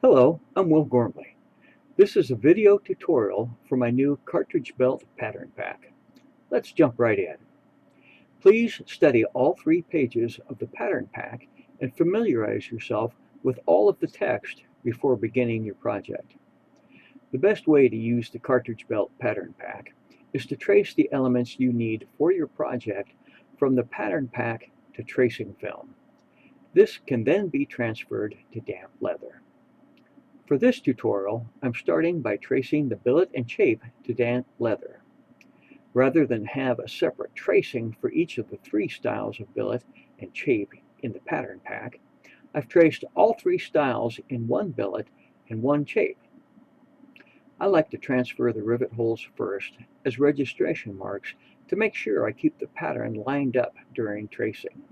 Hello, I'm Will Ghormley. This is a video tutorial for my new Cartridge Belt pattern pack. Let's jump right in. Please study all 3 pages of the pattern pack and familiarize yourself with all of the text before beginning your project. The best way to use the Cartridge Belt pattern pack is to trace the elements you need for your project from the pattern pack to tracing film. This can then be transferred to damp leather. For this tutorial, I'm starting by tracing the billet and chape to damp leather. Rather than have a separate tracing for each of the 3 styles of billet and chape in the pattern pack, I've traced all 3 styles in one billet and one chape. I like to transfer the rivet holes first as registration marks to make sure I keep the pattern lined up during tracing.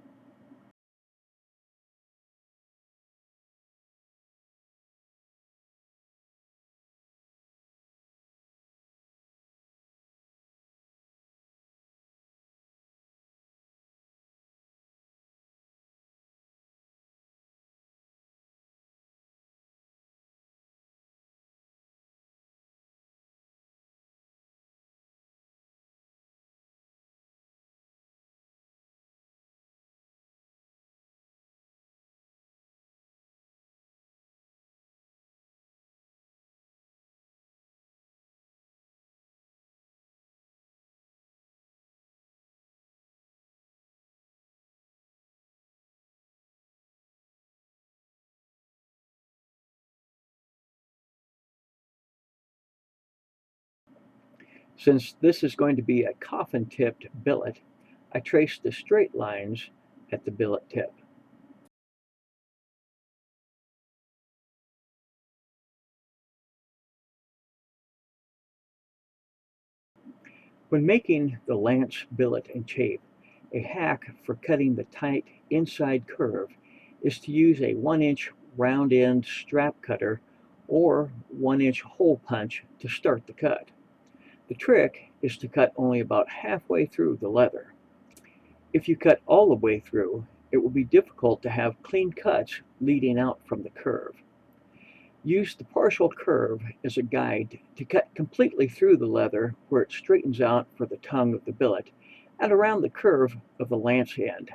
Since this is going to be a coffin-tipped billet, I traced the straight lines at the billet tip. When making the lance, billet, and chape, a hack for cutting the tight inside curve is to use a 1-inch round end strap cutter or 1-inch hole punch to start the cut. The trick is to cut only about halfway through the leather. If you cut all the way through, it will be difficult to have clean cuts leading out from the curve. Use the partial curve as a guide to cut completely through the leather where it straightens out for the tongue of the billet and around the curve of the lance end.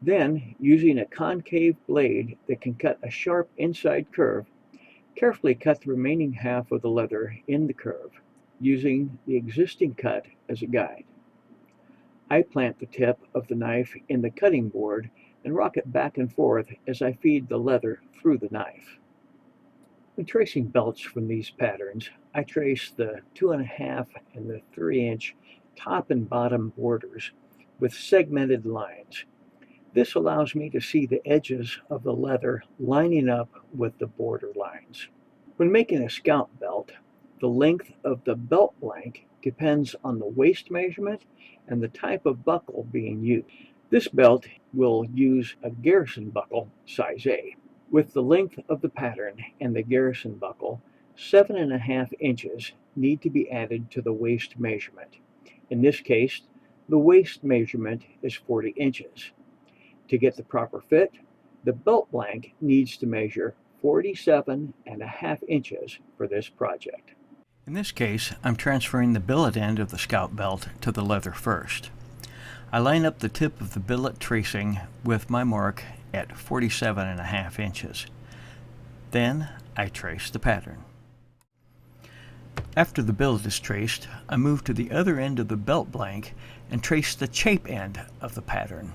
Then, using a concave blade that can cut a sharp inside curve, carefully cut the remaining half of the leather in the curve, using the existing cut as a guide. I plant the tip of the knife in the cutting board and rock it back and forth as I feed the leather through the knife. When tracing belts from these patterns, I trace the 2.5 and the 3-inch top and bottom borders with segmented lines. This allows me to see the edges of the leather lining up with the border lines. When making a scalp belt, the length of the belt blank depends on the waist measurement and the type of buckle being used. This belt will use a garrison buckle, size A. With the length of the pattern and the garrison buckle, 7.5 inches need to be added to the waist measurement. In this case, the waist measurement is 40 inches. To get the proper fit, the belt blank needs to measure 47.5 inches for this project. In this case, I'm transferring the billet end of the scalp belt to the leather first. I line up the tip of the billet tracing with my mark at 47.5 inches. Then I trace the pattern. After the billet is traced, I move to the other end of the belt blank and trace the chape end of the pattern.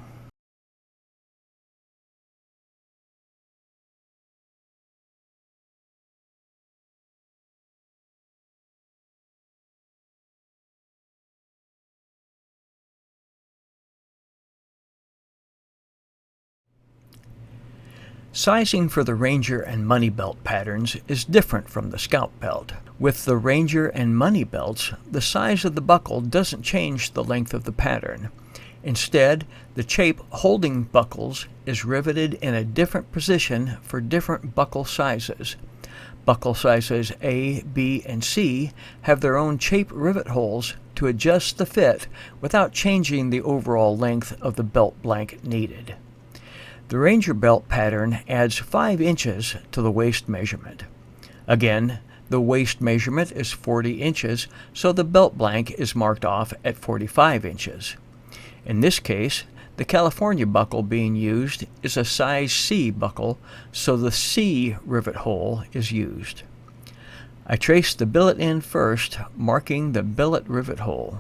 Sizing for the Ranger and Money belt patterns is different from the scalp belt. With the Ranger and Money belts, the size of the buckle doesn't change the length of the pattern. Instead, the chape holding buckles is riveted in a different position for different buckle sizes. Buckle sizes A, B, and C have their own chape rivet holes to adjust the fit without changing the overall length of the belt blank needed. The Ranger belt pattern adds 5 inches to the waist measurement. Again, the waist measurement is 40 inches, so the belt blank is marked off at 45 inches. In this case, the California buckle being used is a size C buckle, so the C rivet hole is used. I trace the billet end first, marking the billet rivet hole.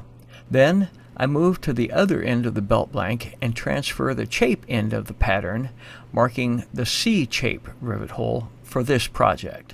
Then I move to the other end of the belt blank and transfer the chape end of the pattern, marking the C chape rivet hole for this project.